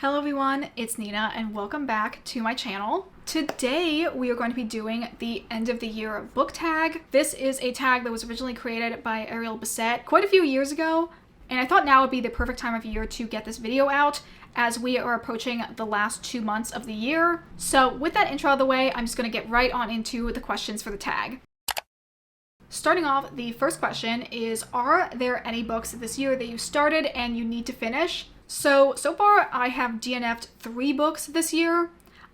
Hello everyone, it's Nina and welcome back to my channel. Today we are going to be doing the end of the year book tag. This is a tag that was originally created by Ariel Bissett quite a few years ago, and I thought now would be the perfect time of year to get this video out as we are approaching the last 2 months of the year. So with that intro out of the way, I'm just going to get right on into the questions for the tag. Starting off, the first question is, are there any books this year that you started and you need to finish? So far I have DNF'd 3 books this year,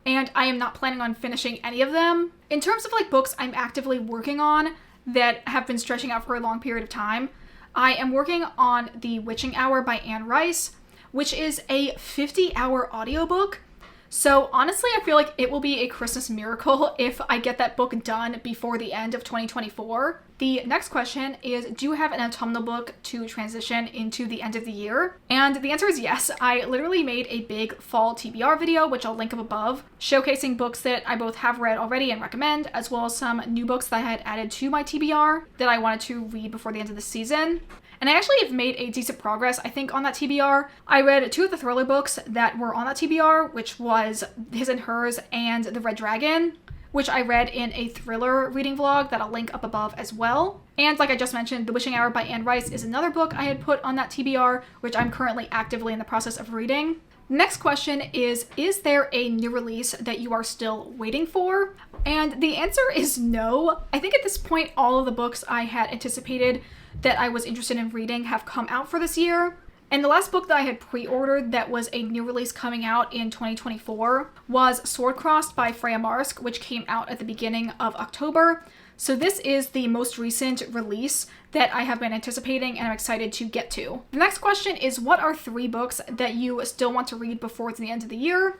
and I am not planning on finishing any of them. In terms of books I'm actively working on that have been stretching out for a long period of time, I am working on The Witching Hour by Anne Rice, which is a 50-hour audiobook. So honestly, I feel like it will be a Christmas miracle if I get that book done before the end of 2024. The next question is, do you have an autumnal book to transition into the end of the year? And the answer is yes. I literally made a big fall TBR video, which I'll link up above, showcasing books that I both have read already and recommend, as well as some new books that I had added to my TBR that I wanted to read before the end of the season. And I actually have made a decent progress, I think, on that TBR. I read 2 of the thriller books that were on that TBR, which was His and Hers and The Red Dragon, which I read in a thriller reading vlog that I'll link up above as well. And like I just mentioned, The Witching Hour by Anne Rice is another book I had put on that TBR, which I'm currently actively in the process of reading. Next question is there a new release that you are still waiting for? And the answer is no. I think at this point, all of the books I had anticipated that I was interested in reading have come out for this year. And the last book that I had pre-ordered that was a new release coming out in 2024 was Swordcrossed by Freya Marsk, which came out at the beginning of October. So this is the most recent release that I have been anticipating and I'm excited to get to. The next question is, what are 3 books that you still want to read before it's the end of the year?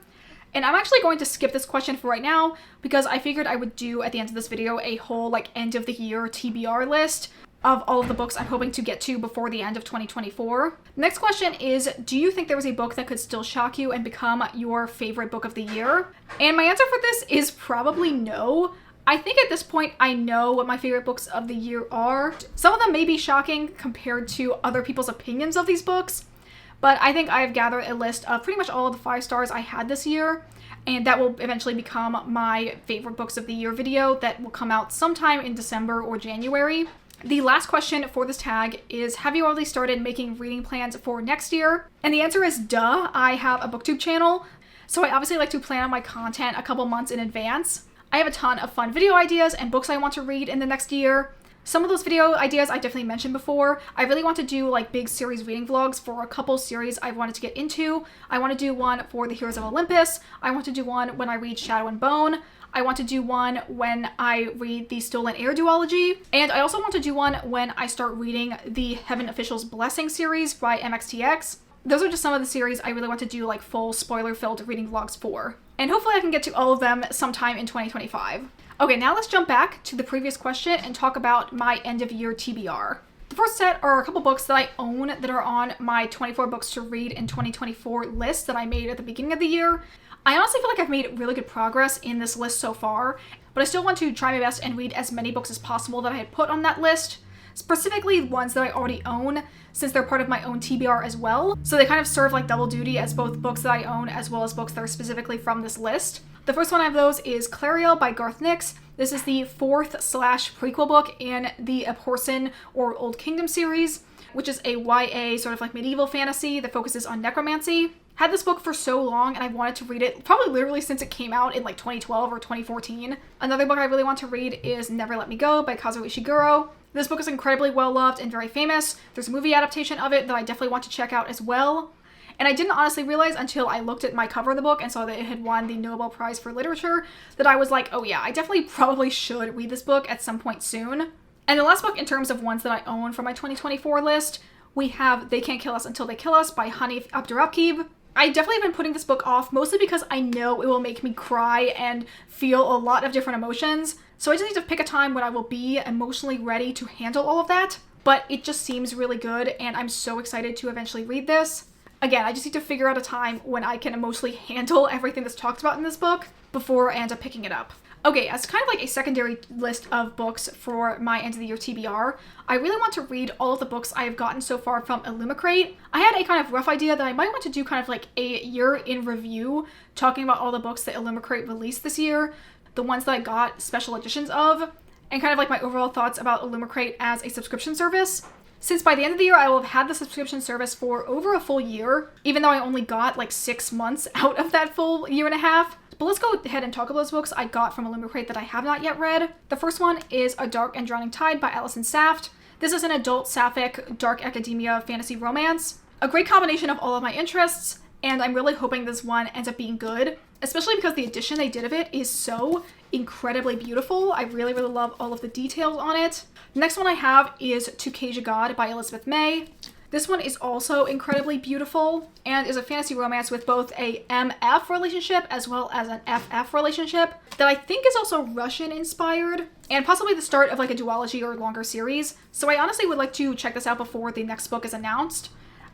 And I'm actually going to skip this question for right now because I figured I would do at the end of this video a whole end of the year TBR list of all of the books I'm hoping to get to before the end of 2024. Next question is, do you think there was a book that could still shock you and become your favorite book of the year? And my answer for this is probably no. I think at this point I know what my favorite books of the year are. Some of them may be shocking compared to other people's opinions of these books, but I think I've gathered a list of pretty much all of the 5 stars I had this year, and that will eventually become my favorite books of the year video that will come out sometime in December or January. The last question for this tag is, have you already started making reading plans for next year? And the answer is duh. I have a booktube channel, so I obviously like to plan on my content a couple months in advance. I have a ton of fun video ideas and books I want to read in the next year. Some of those video ideas I definitely mentioned before. I really want to do big series reading vlogs for a couple series I've wanted to get into. I want to do one for The Heroes of Olympus. I want to do one when I read Shadow and Bone. I want to do one when I read the Stolen Heir duology. And I also want to do one when I start reading the Heaven Official's Blessing series by MXTX. Those are just some of the series I really want to do full spoiler-filled reading vlogs for. And hopefully I can get to all of them sometime in 2025. Okay, now let's jump back to the previous question and talk about my end of year TBR. The first set are a couple books that I own that are on my 24 books to read in 2024 list that I made at the beginning of the year. I honestly feel like I've made really good progress in this list so far, but I still want to try my best and read as many books as possible that I had put on that list, specifically ones that I already own, since they're part of my own TBR as well. So they kind of serve double duty as both books that I own as well as books that are specifically from this list. The first one of those is Clariel by Garth Nix. This is the 4th/prequel book in the Abhorsen or Old Kingdom series, which is a YA sort of medieval fantasy that focuses on necromancy. Had this book for so long and I wanted to read it probably literally since it came out in 2012 or 2014. Another book I really want to read is Never Let Me Go by Kazuo Ishiguro. This book is incredibly well loved and very famous. There's a movie adaptation of it that I definitely want to check out as well. And I didn't honestly realize until I looked at my cover of the book and saw that it had won the Nobel Prize for Literature that I was like, oh yeah, I definitely probably should read this book at some point soon. And the last book in terms of ones that I own for my 2024 list, we have They Can't Kill Us Until They Kill Us by Hanif Abdurraqib. I definitely have been putting this book off, mostly because I know it will make me cry and feel a lot of different emotions. So I just need to pick a time when I will be emotionally ready to handle all of that. But it just seems really good, and I'm so excited to eventually read this. Again, I just need to figure out a time when I can emotionally handle everything that's talked about in this book before I end up picking it up. Okay, as kind of like a secondary list of books for my end of the year TBR, I really want to read all of the books I have gotten so far from Alum Crate. I had a kind of rough idea that I might want to do kind of like a year in review, talking about all the books that Alum Crate released this year, the ones that I got special editions of, and kind of like my overall thoughts about Alum Crate as a subscription service. Since by the end of the year, I will have had the subscription service for over a full year, even though I only got like 6 months out of that full year and a half. But let's go ahead and talk about those books I got from Alum Crate that I have not yet read. The first one is A Dark and Drowning Tide by Allison Saft. This is an adult sapphic dark academia fantasy romance. A great combination of all of my interests, and I'm really hoping this one ends up being good, especially because the edition they did of it is so incredibly beautiful. I really, really love all of the details on it. The next one I have is To Cage a God by Elizabeth May. This one is also incredibly beautiful and is a fantasy romance with both a MF relationship as well as an FF relationship that I think is also Russian inspired and possibly the start of like a duology or longer series. So I honestly would like to check this out before the next book is announced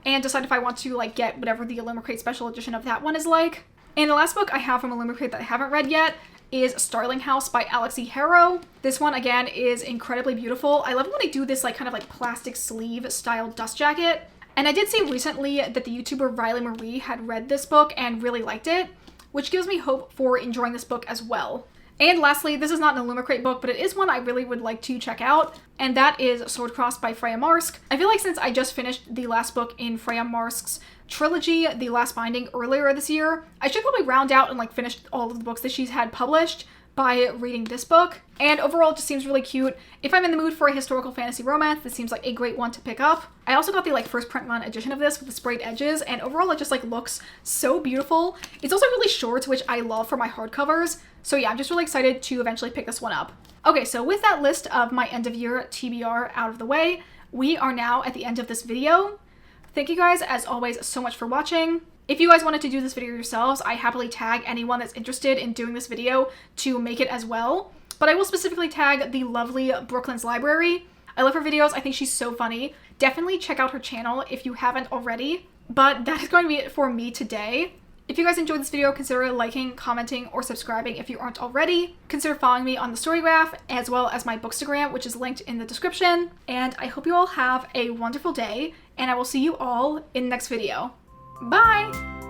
and decide if I want to like get whatever the Alum Crate special edition of that one is like. And the last book I have from Alum Crate that I haven't read yet is Starling House by Alexi Harrow. This one, again, is incredibly beautiful. I love when they do this like kind of like plastic sleeve style dust jacket. And I did see recently that the YouTuber Riley Marie had read this book and really liked it, which gives me hope for enjoying this book as well. And lastly, this is not an Alum Crate book, but it is one I really would like to check out, and that is Swordcross by Freya Marsk. I feel like since I just finished the last book in Freya Marsk's trilogy, The Last Binding, earlier this year, I should probably round out and like finish all of the books that she's had published by reading this book. And overall, it just seems really cute. If I'm in the mood for a historical fantasy romance, this seems like a great one to pick up. I also got the like first print run edition of this with the sprayed edges, and overall it just like looks so beautiful. It's also really short, which I love for my hardcovers. So yeah, I'm just really excited to eventually pick this one up. Okay, so with that list of my end of year TBR out of the way, we are now at the end of this video. Thank you guys, as always, so much for watching. If you guys wanted to do this video yourselves, I happily tag anyone that's interested in doing this video to make it as well. But I will specifically tag the lovely Brooklyn's Library. I love her videos. I think she's so funny. Definitely check out her channel if you haven't already. But that is going to be it for me today. If you guys enjoyed this video, consider liking, commenting, or subscribing if you aren't already. Consider following me on the Storygraph, as well as my Bookstagram, which is linked in the description. And I hope you all have a wonderful day, and I will see you all in the next video. Bye!